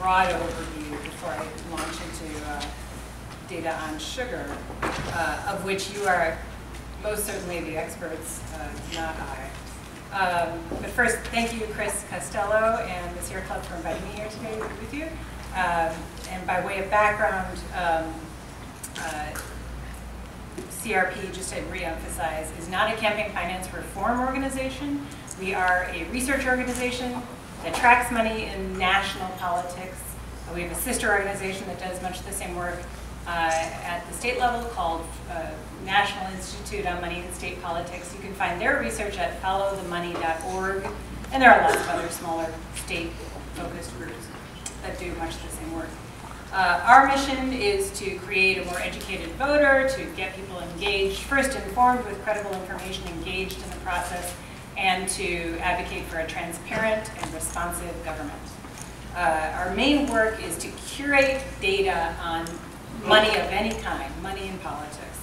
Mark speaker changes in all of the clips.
Speaker 1: broad overview before I launch into data on sugar, of which you are most certainly the experts, not I. But first, thank you, Chris Costello and the Sierra Club for inviting me here today to be with you. And by way of background, CRP, just to re-emphasize, is not a campaign finance reform organization. We are a research organization that tracks money in national politics. We have a sister organization that does much of the same work at the state level called National Institute on Money and State Politics. You can find their research at followthemoney.org, and there are lots of other smaller state-focused groups that do much of the same work. Our mission is to create a more educated voter, to get people engaged, first informed with credible information, engaged in the process, and to advocate for a transparent and responsive government. Our main work is to curate data on money of any kind, money in politics.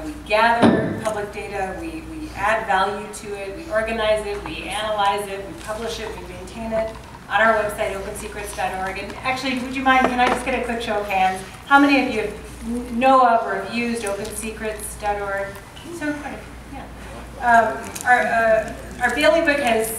Speaker 1: We gather public data, we add value to it, we organize it, we analyze it, we publish it, we maintain it on our website, opensecrets.org. And actually, would you mind, can I just get a quick show of hands? How many of you know of or have used opensecrets.org? So quite a few, yeah. Our bailiwick has,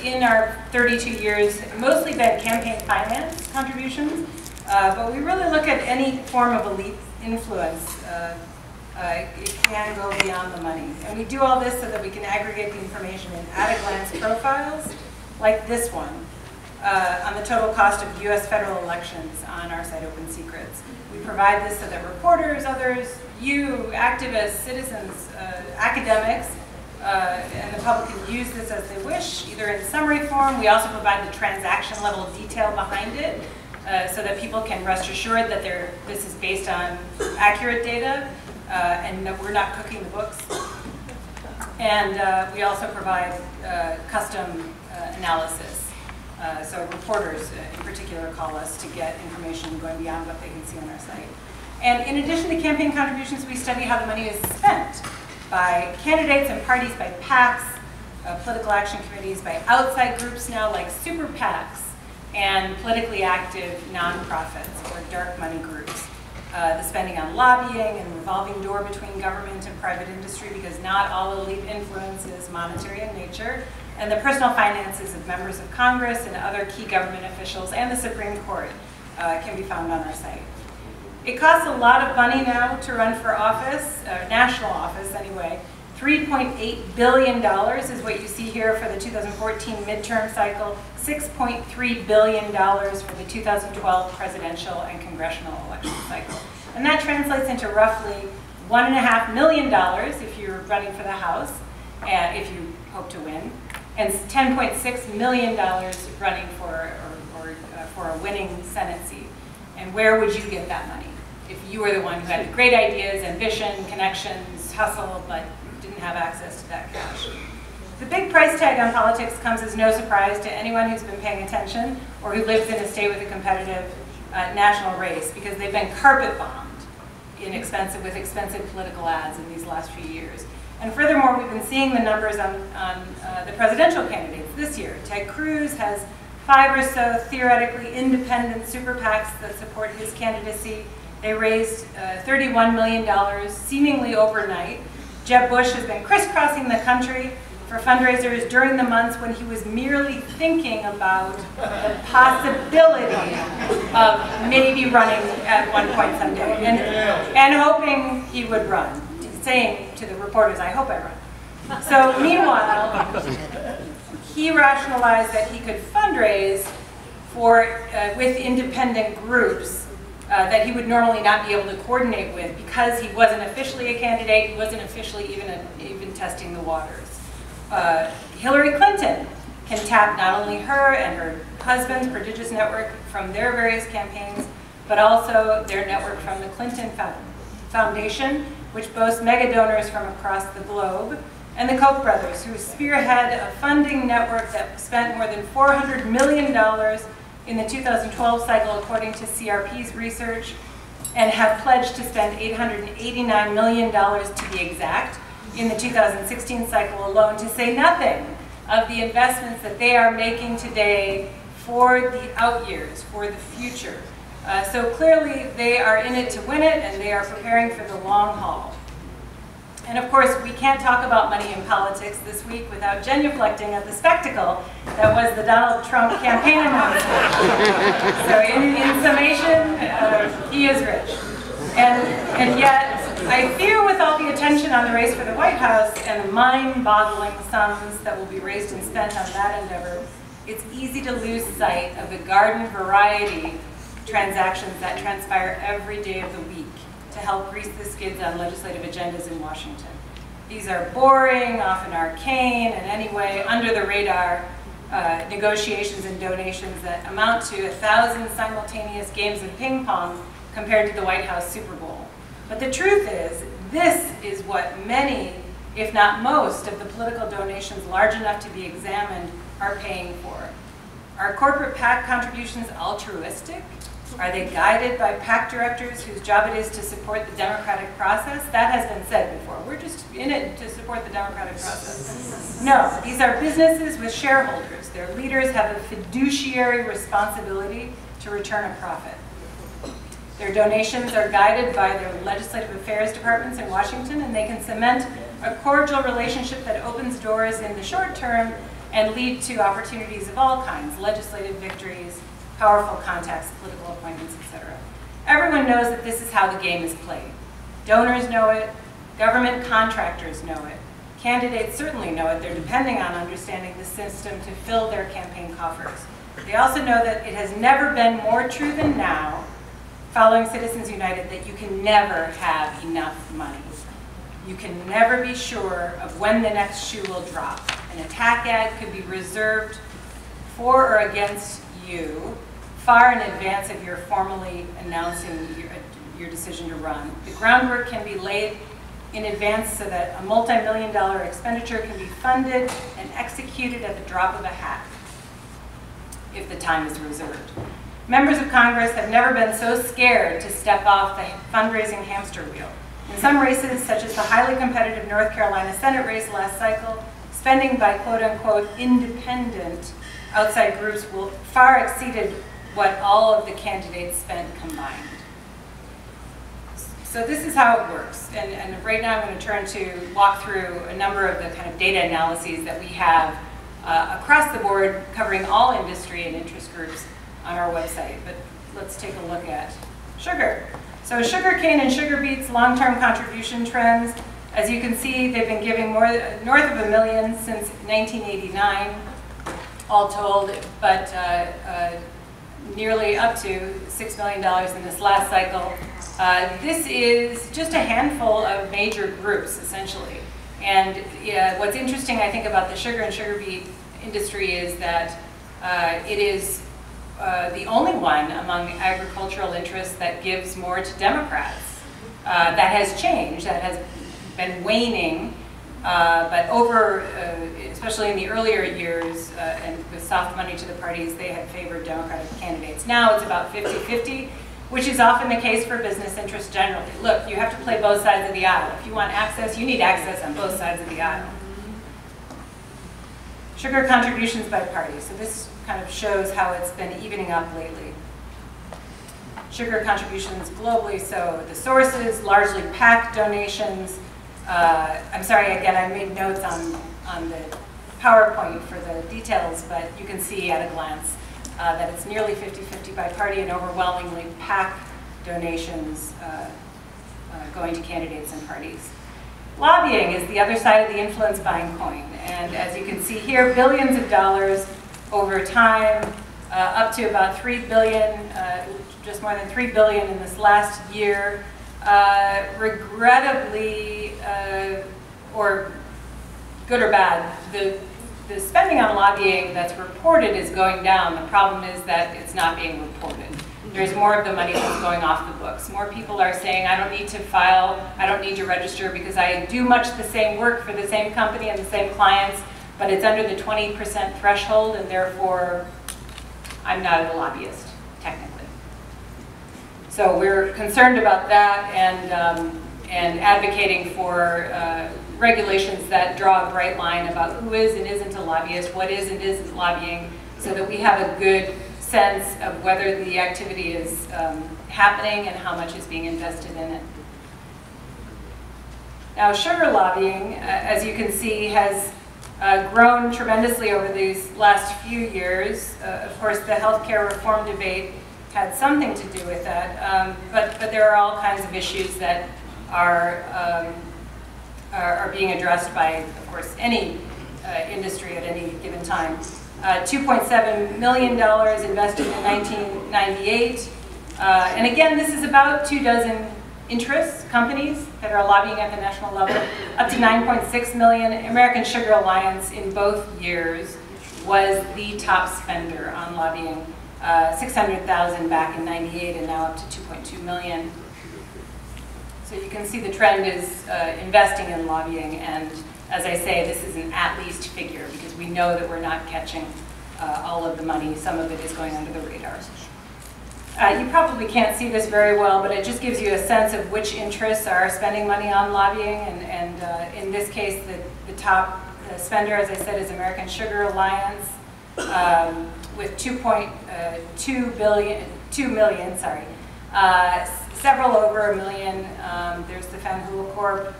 Speaker 1: in our 32 years, mostly been campaign finance contributions, but we really look at any form of elite influence. It can go beyond the money. And we do all this so that we can aggregate the information in at-a-glance profiles, like this one, on the total cost of US federal elections on our site, Open Secrets. We provide this so that reporters, others, you, activists, citizens, academics, and the public can use this as they wish, either in summary form. We also provide the transaction level detail behind it, so that people can rest assured that this is based on accurate data, and that we're not cooking the books. And we also provide custom analysis. So reporters in particular call us to get information going beyond what they can see on our site. And in addition to campaign contributions, we study how the money is spent by candidates and parties, by PACs, political action committees, by outside groups now like super PACs, and politically active nonprofits or dark money groups. The spending on lobbying and revolving door between government and private industry, because not all elite influence is monetary in nature, and the personal finances of members of Congress and other key government officials and the Supreme Court can be found on our site. It costs a lot of money now to run for office, national office anyway. $3.8 billion is what you see here for the 2014 midterm cycle, $6.3 billion for the 2012 presidential and congressional election cycle. And that translates into roughly $1.5 million if you're running for the House, if you hope to win, and $10.6 million running for a winning Senate seat. And where would you get that money? If you were the one who had the great ideas, ambition, connections, hustle, but didn't have access to that cash. The big price tag on politics comes as no surprise to anyone who's been paying attention or who lives in a state with a competitive national race, because they've been carpet bombed with expensive political ads in these last few years. And furthermore, we've been seeing the numbers on the presidential candidates this year. Ted Cruz has 5 or so theoretically independent super PACs that support his candidacy. They raised $31 million seemingly overnight. Jeb Bush has been crisscrossing the country for fundraisers during the months when he was merely thinking about the possibility of maybe running at one point someday, and hoping he would run, saying to the reporters, I hope I run. So meanwhile, he rationalized that he could fundraise with independent groups that he would normally not be able to coordinate with, because he wasn't officially a candidate, he wasn't officially even testing the waters. Hillary Clinton can tap not only her and her husband's prodigious network from their various campaigns, but also their network from the Clinton Foundation, which boasts mega donors from across the globe, and the Koch brothers, who spearhead a funding network that spent more than $400 million in the 2012 cycle, according to CRP's research, and have pledged to spend $889 million to be exact in the 2016 cycle alone, to say nothing of the investments that they are making today for the out years, for the future. So clearly they are in it to win it, and they are preparing for the long haul. And of course, we can't talk about money in politics this week without genuflecting at the spectacle that was the Donald Trump campaign announcement. So in summation, he is rich. And yet, I fear with all the attention on the race for the White House and the mind-boggling sums that will be raised and spent on that endeavor, it's easy to lose sight of the garden variety transactions that transpire every day of the week to help grease the skids on legislative agendas in Washington. These are boring, often arcane, and anyway, under the radar negotiations and donations that amount to 1,000 simultaneous games of ping pong compared to the White House Super Bowl. But the truth is, this is what many, if not most, of the political donations large enough to be examined are paying for. Are corporate PAC contributions altruistic? Are they guided by PAC directors whose job it is to support the democratic process? That has been said before. We're just in it to support the democratic process. No, these are businesses with shareholders. Their leaders have a fiduciary responsibility to return a profit. Their donations are guided by their legislative affairs departments in Washington, and they can cement a cordial relationship that opens doors in the short term and lead to opportunities of all kinds, legislative victories, powerful contacts, political appointments, etc. Everyone knows that this is how the game is played. Donors know it, government contractors know it, candidates certainly know it. They're depending on understanding the system to fill their campaign coffers. They also know that it has never been more true than now, following Citizens United, that you can never have enough money. You can never be sure of when the next shoe will drop. An attack ad could be reserved for or against you far in advance of your formally announcing your decision to run. The groundwork can be laid in advance so that a multi-million-dollar expenditure can be funded and executed at the drop of a hat, if the time is reserved. Members of Congress have never been so scared to step off the fundraising hamster wheel. In some races, such as the highly competitive North Carolina Senate race last cycle, spending by quote-unquote independent outside groups far exceeded what all of the candidates spent combined. So this is how it works. And right now I'm going to turn to walk through a number of the kind of data analyses that we have across the board, covering all industry and interest groups on our website. But let's take a look at sugar. So sugarcane and sugar beets long-term contribution trends. As you can see, they've been giving north of $1 million since 1989, all told, but nearly up to $6 million in this last cycle. This is just a handful of major groups, essentially. And what's interesting, I think, about the sugar and sugar beet industry is that it is the only one among agricultural interests that gives more to Democrats. That has changed, that has been waning, but over, especially in the earlier years, and with soft money to the parties, they had favored Democratic candidates. Now it's about 50-50, which is often the case for business interests generally. Look, you have to play both sides of the aisle. If you want access, you need access on both sides of the aisle. Sugar contributions by party. So this kind of shows how it's been evening up lately. Sugar contributions globally, so the sources, largely PAC donations. I'm sorry, again, I made notes on the PowerPoint for the details, but you can see at a glance that it's nearly 50-50 by party and overwhelmingly PAC donations going to candidates and parties. Lobbying is the other side of the influence buying coin. And as you can see here, billions of dollars over time, up to about $3 billion, just more than $3 billion in this last year. Regrettably, or good or bad, the spending on lobbying that's reported is going down. The problem is that it's not being reported. There's more of the money that's going off the books. More people are saying, I don't need to file, I don't need to register because I do much the same work for the same company and the same clients, but it's under the 20% threshold, and therefore I'm not a lobbyist, technically. So we're concerned about that and advocating for regulations that draw a bright line about who is and isn't a lobbyist, what is and isn't lobbying, so that we have a good sense of whether the activity is happening and how much is being invested in it. Now, sugar lobbying, as you can see, has grown tremendously over these last few years. Of course, the healthcare reform debate had something to do with that, but there are all kinds of issues that are being addressed by, of course, any industry at any given time. $2.7 million invested in 1998. And again, this is about 24 interests, companies that are lobbying at the national level, up to 9.6 million. American Sugar Alliance in both years was the top spender on lobbying, 600,000 back in 98 and now up to 2.2 million. So you can see the trend is investing in lobbying, and as I say, this is an at-least figure because we know that we're not catching all of the money. Some of it is going under the radar. You probably can't see this very well, but it just gives you a sense of which interests are spending money on lobbying. And in this case, the top spender, as I said, is American Sugar Alliance with 2 million. Several over a million. There's the Van Hool Corp,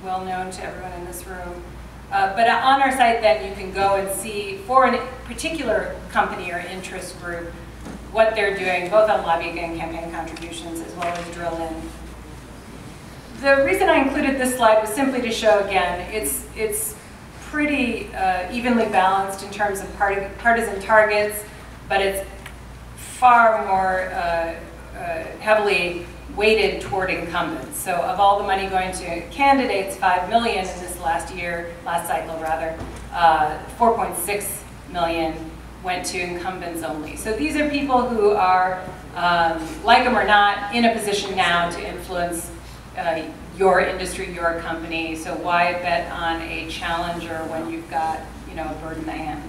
Speaker 1: well known to everyone in this room. But on our site, then, you can go and see for a particular company or interest group what they're doing, both on lobbying and campaign contributions, as well as drill in. The reason I included this slide was simply to show, again, it's pretty evenly balanced in terms of partisan targets, but it's far more heavily weighted toward incumbents. So of all the money going to candidates, 5 million in this last cycle rather, 4.6 million went to incumbents only. So these are people who are, like them or not, in a position now to influence your industry, your company. So why bet on a challenger when you've got, a bird in the hand?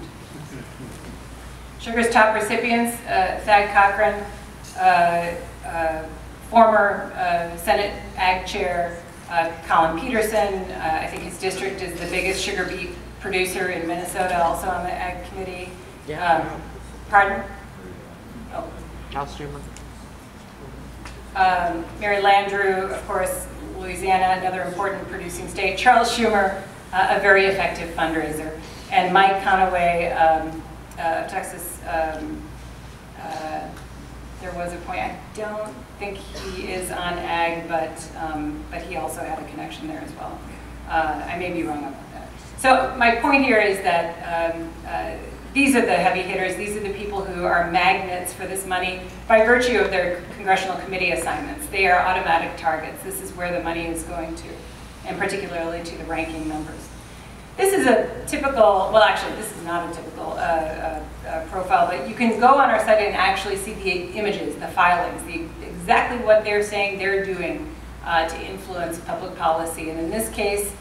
Speaker 1: Sugar's top recipients, Thad Cochran, former Senate Ag Chair, Colin Peterson. I think his district is the biggest sugar beet producer in Minnesota, also on the Ag Committee.
Speaker 2: Yeah.
Speaker 1: Pardon? Oh.
Speaker 2: Al Schumer.
Speaker 1: Mary Landrieu, of course, Louisiana, another important producing state. Charles Schumer, a very effective fundraiser. And Mike Conaway, Texas, there was a point, I don't think he is on ag, but he also had a connection there as well. I may be wrong about that. So my point here is that these are the heavy hitters. These are the people who are magnets for this money by virtue of their congressional committee assignments. They are automatic targets. This is where the money is going to, and particularly to the ranking members. This is a typical, well actually this is not a typical profile, but you can go on our site and actually see the images, the filings, exactly what they're saying they're doing to influence public policy. And in this case,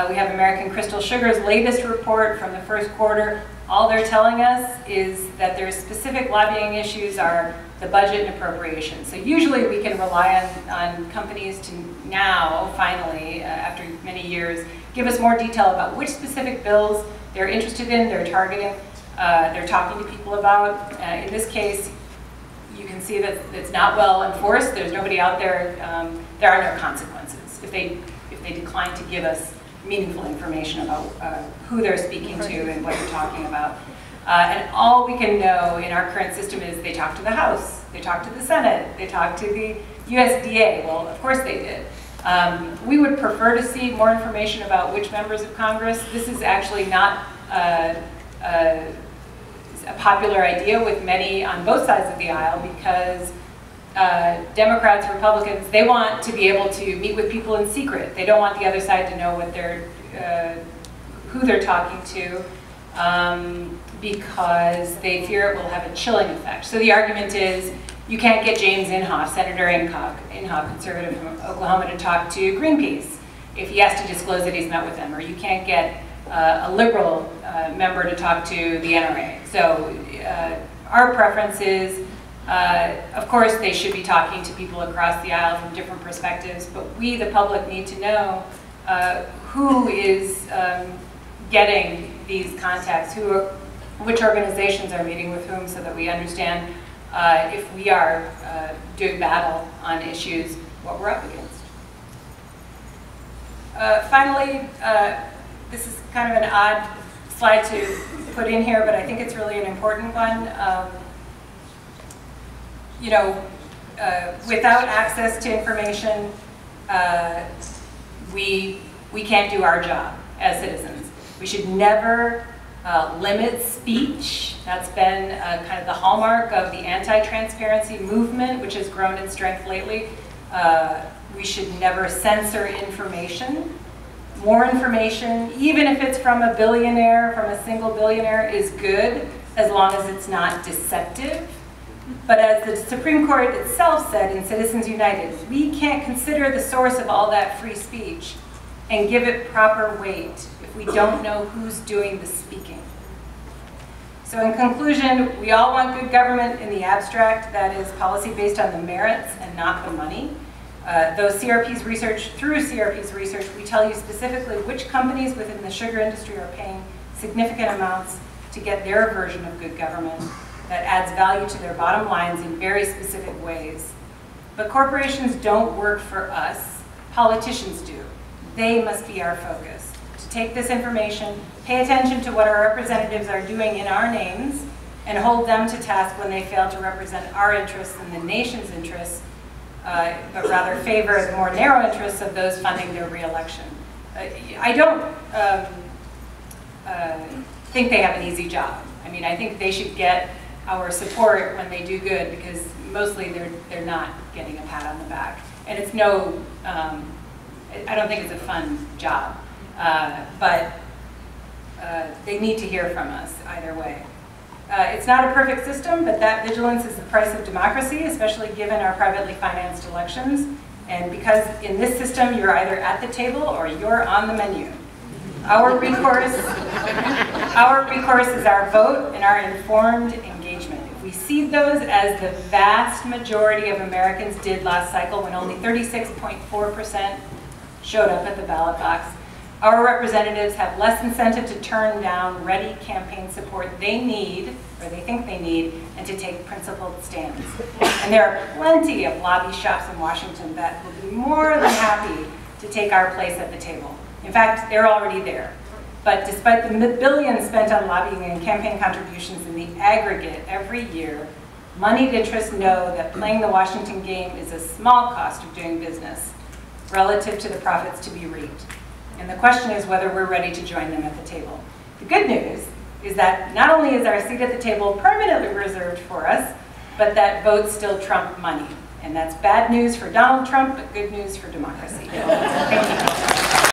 Speaker 1: we have American Crystal Sugar's latest report from the first quarter. All they're telling us is that their specific lobbying issues are the budget and appropriation. So usually we can rely on companies to now, finally, after many years, give us more detail about which specific bills they're interested in, they're targeting, they're talking to people about. In this case, you can see that it's not well enforced. There's nobody out there. There are no consequences if they decline to give us meaningful information about who they're speaking to and what they're talking about. And all we can know in our current system is they talk to the House, they talk to the Senate, they talk to the USDA. Well, of course they did. We would prefer to see more information about which members of Congress. This is actually not a popular idea with many on both sides of the aisle because Democrats, Republicans, they want to be able to meet with people in secret. They don't want the other side to know what who they're talking to because they fear it will have a chilling effect. So the argument is you can't get James Inhofe, Senator Inhofe, conservative from Oklahoma, to talk to Greenpeace if he has to disclose that he's met with them, or you can't get a liberal member to talk to the NRA. So our preference is, of course, they should be talking to people across the aisle from different perspectives, but we, the public, need to know who is getting these contacts, which organizations are meeting with whom, so that we understand if we are doing battle on issues, what we're up against. Finally, this is kind of an odd slide to put in here, but I think it's really an important one. You know, without access to information, we can't do our job as citizens. We should never limit speech. That's been kind of the hallmark of the anti-transparency movement, which has grown in strength lately. We should never censor information. More information, even if it's from a billionaire, from a single billionaire, is good, as long as it's not deceptive. But as the Supreme Court itself said in Citizens United, we can't consider the source of all that free speech and give it proper weight if we don't know who's doing the speaking. So in conclusion, we all want good government in the abstract, that is policy based on the merits and not the money. Through CRP's research, we tell you specifically which companies within the sugar industry are paying significant amounts to get their version of good government that adds value to their bottom lines in very specific ways. But corporations don't work for us, politicians do. They must be our focus. To take this information, pay attention to what our representatives are doing in our names, and hold them to task when they fail to represent our interests and the nation's interests, but rather favor the more narrow interests of those funding their re-election. I don't think they have an easy job. I mean, I think they should get our support when they do good, because mostly they're not getting a pat on the back. And it's no, I don't think it's a fun job, but they need to hear from us either way. It's not a perfect system, but that vigilance is the price of democracy, especially given our privately financed elections. And because in this system, you're either at the table or you're on the menu. Our recourse is our vote and our informed engagement. If we see those as the vast majority of Americans did last cycle, when only 36.4% showed up at the ballot box, our representatives have less incentive to turn down ready campaign support they need, or they think they need, and to take principled stands. And there are plenty of lobby shops in Washington that will be more than happy to take our place at the table. In fact, they're already there. But despite the billions spent on lobbying and campaign contributions in the aggregate every year, moneyed interests know that playing the Washington game is a small cost of doing business relative to the profits to be reaped. And the question is whether we're ready to join them at the table. The good news is that not only is our seat at the table permanently reserved for us, but that votes still trump money. And that's bad news for Donald Trump, but good news for democracy. Thank you.